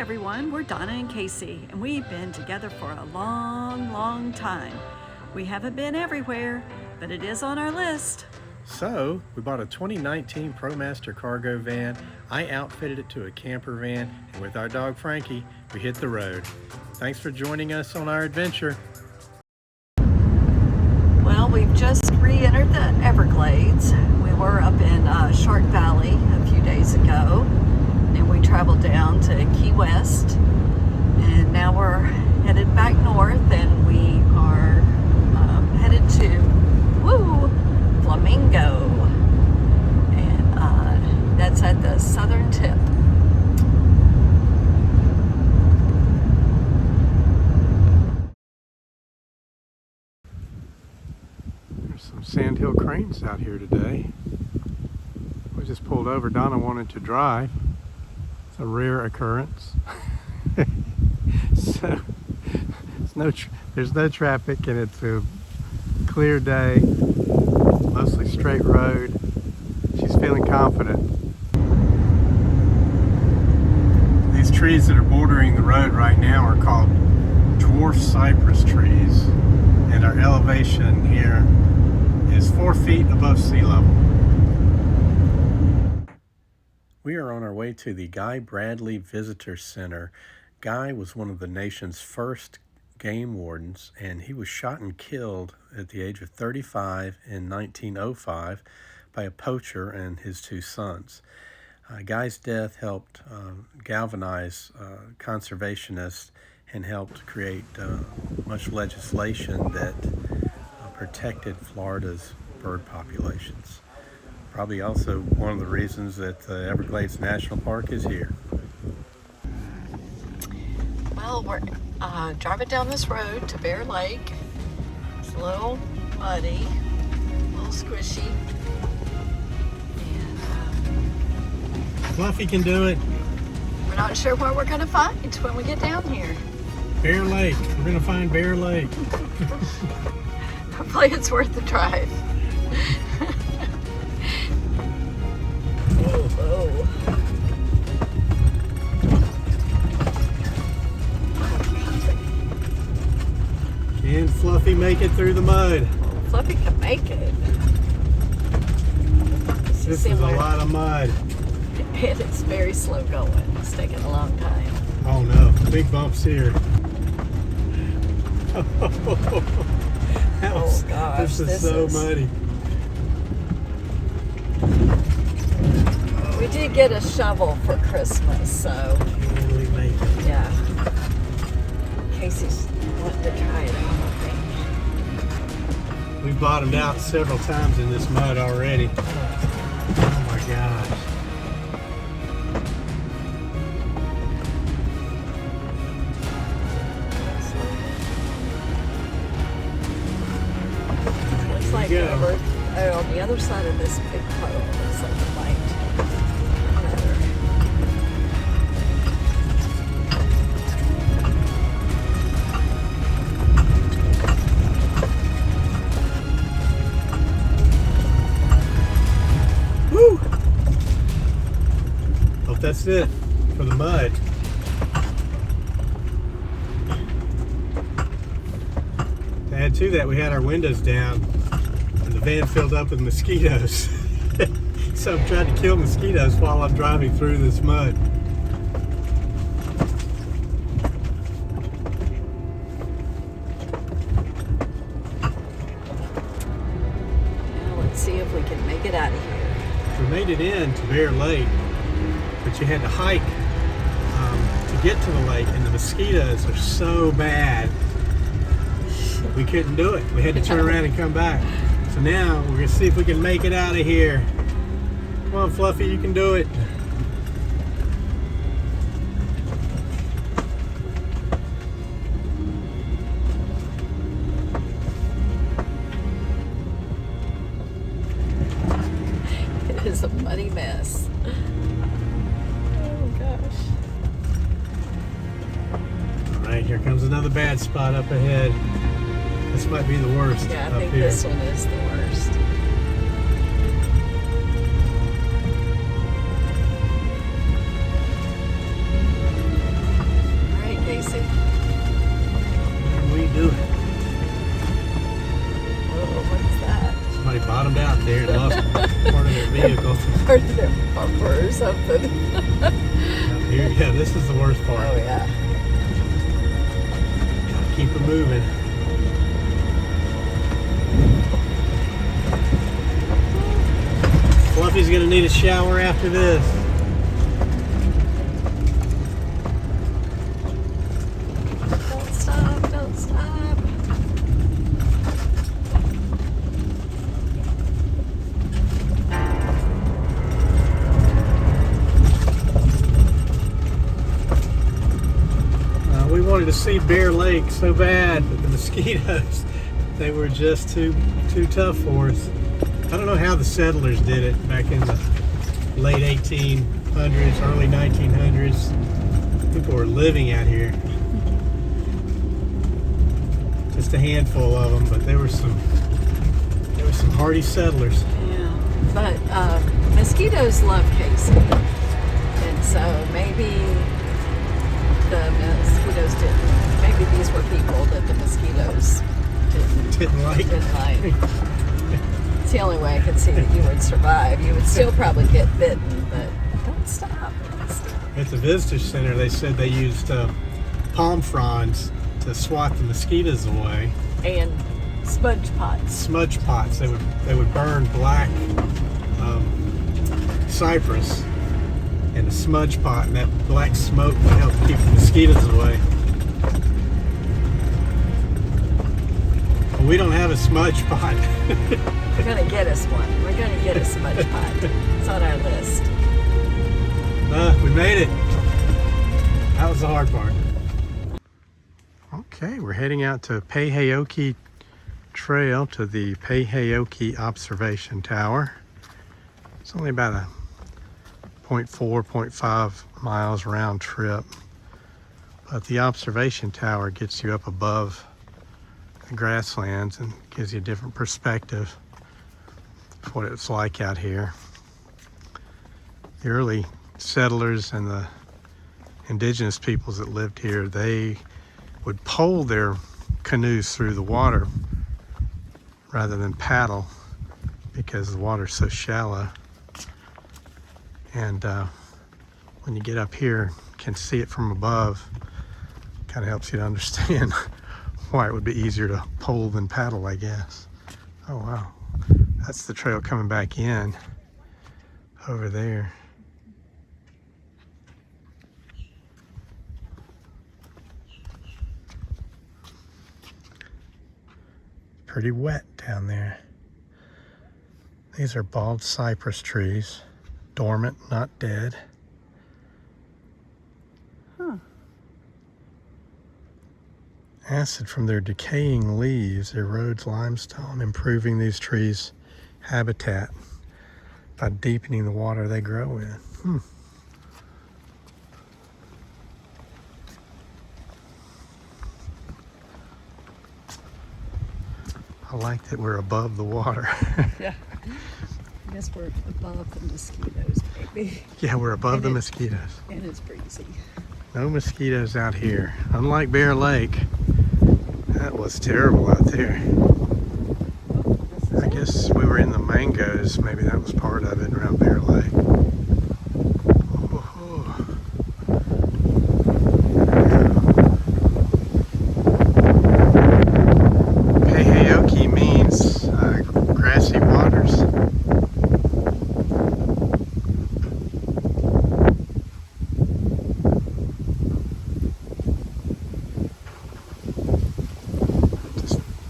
everyone, we're Donna and Casey, and we've been together for a long time. We haven't been everywhere, but it is on our list. So, we bought a 2019 ProMaster cargo van. I outfitted it to a camper van, and with our dog Frankie, we hit the road. Thanks for joining us on our adventure. Well, we've just re-entered the Everglades. We were up in Shark Valley a few days ago, and we traveled down to Key West, and now we're headed back north, and we are headed to Flamingo, and that's at the southern tip. There's some sandhill cranes out here today. We just pulled over. Donna wanted to drive. It's a rare occurrence. So there's no traffic, and it's a clear day, mostly straight road. She's feeling confident. These trees that are bordering the road right now are called dwarf cypress trees, and our elevation here is 4 feet above sea level. We are on our way to the Guy Bradley Visitor Center. Guy was one of the nation's first game wardens, and he was shot and killed at the age of 35 in 1905 by a poacher and his 2 sons. Guy's death helped galvanize conservationists and helped create much legislation that protected Florida's bird populations. Probably also one of the reasons that the Everglades National Park is here. Well, we're driving down this road to Bear Lake. It's a little muddy, a little squishy. And Fluffy can do it. we're not sure what we're going to find when we get down here. Bear Lake. We're going to find Bear Lake. Hopefully it's worth the drive. Oh. Can Fluffy make it through the mud? Fluffy can make it. This is a lot of mud. And it's very slow going. It's taking a long time. Oh no, big bumps here. Oh gosh, this is so muddy. We did get a shovel for Christmas, so Can't really make it. yeah. Casey's wanting to try it out, I think. We bottomed out several times in this mud already. Oh my gosh. Looks like on the other side of this big puddle, looks like it might matter. Woo! Hope that's it for the mud. To add to that, we had our windows down and the van filled up with mosquitoes. So I'm trying to kill mosquitoes while I'm driving through this mud. Now let's see if we can make it out of here. We made it in to Bear Lake, but you had to hike to get to the lake, and the mosquitoes are so bad we couldn't do it. We had to turn around and come back. So now we're gonna see if we can make it out of here. Come on, Fluffy, you can do it. It is a muddy mess. Oh gosh. All right, here comes another bad spot up ahead. This might be the worst. Yeah, I up think here. this one is the worst. Yeah, this is the worst part. Oh yeah. Gotta keep it moving. Fluffy's gonna need a shower after this. Don't stop, don't stop. We wanted to see Bear Lake so bad, but the mosquitoes, they were just too tough for us. I don't know how the settlers did it back in the late 1800s, early 1900s. People were living out here. Just a handful of them, but there were some hardy settlers. Yeah, but mosquitoes love Casey, and so maybe the mosquitoes didn't. Maybe these were people that the mosquitoes Didn't like. It's the only way I could see that you would survive. You would still probably get bitten, but don't stop. Don't stop. At the visitor center, they said they used palm fronds to swat the mosquitoes away. And smudge pots. Smudge pots. They would burn black cypress in a smudge pot, and that black smoke would help keep the mosquitoes away. But we don't have a smudge pot. We're gonna get us one. We're gonna get a smudge pot. It's on our list. We made it. That was the hard part. Okay, we're heading out to Pahaoki Trail to the Pahaoki Observation Tower. It's only about a 0.5 miles round trip, but the observation tower gets you up above the grasslands and gives you a different perspective of what it's like out here. The early settlers and the indigenous peoples that lived here, they would pole their canoes through the water rather than paddle because the water's so shallow. And when you get up here, you can see it from above. Kind of helps you to understand why it would be easier to pole than paddle, I guess. Oh wow, that's the trail coming back in over there. Pretty wet down there. These are bald cypress trees, dormant, not dead. Huh. Acid from their decaying leaves erodes limestone, improving these trees' habitat by deepening the water they grow in. I like that we're above the water. Yeah. I guess we're above the mosquitoes, maybe. Yeah, we're above the mosquitoes. And it's breezy. No mosquitoes out here. Unlike Bear Lake. That was terrible out there. I guess we were in the mangoes. Maybe that was part of it around Bear Lake. Pahaoki means grassy waters.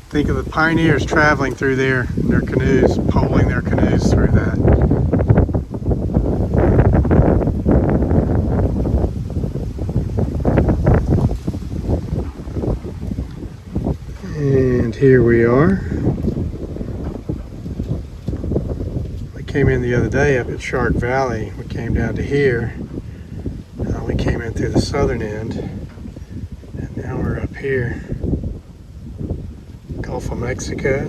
Think of the pioneers traveling through there in their canoes, poling their canoes through that. And here we are. We came in the other day up at Shark Valley. We came down to here. We came in through the southern end. And now we're up here. Gulf of Mexico.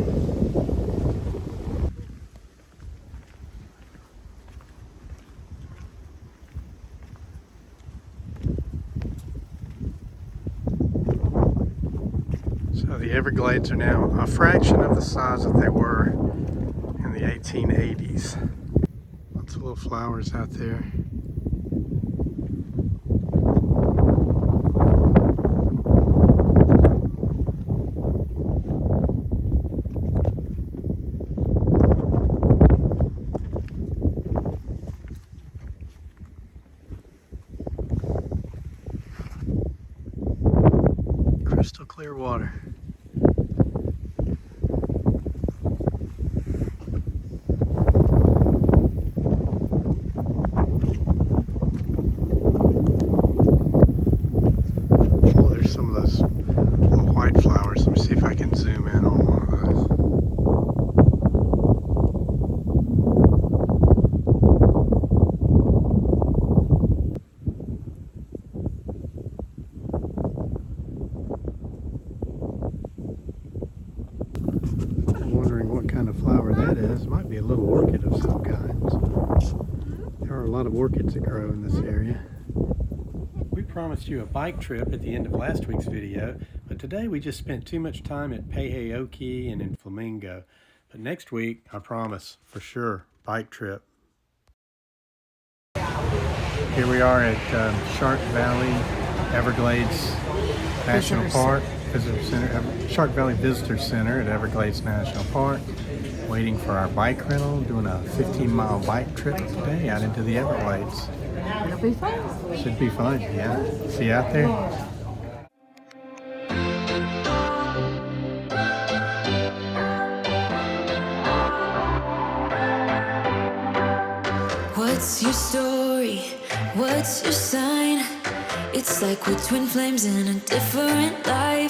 So the Everglades are now a fraction of the size that they were in the 1880s. Lots of little flowers out there. clear water. Oh, there's some of those little white flowers. Let me see if I can zoom in on one of those. I'm wondering what kind of flower that is. Might be a little orchid of some kinds. There are a lot of orchids that grow in this area. We promised you a bike trip at the end of last week's video, but today we just spent too much time at Paheoki and in Flamingo. But next week, I promise, for sure, bike trip. Here we are at Shark Valley, Everglades National Park, Visitor Center, Shark Valley Visitor Center at Everglades National Park. Waiting for our bike rental, doing a 15-mile bike trip today out into the Everglades. It'll be fun. Should be fun, yeah. See you out there? What's your story? What's your sign? It's like we're twin flames in a different light.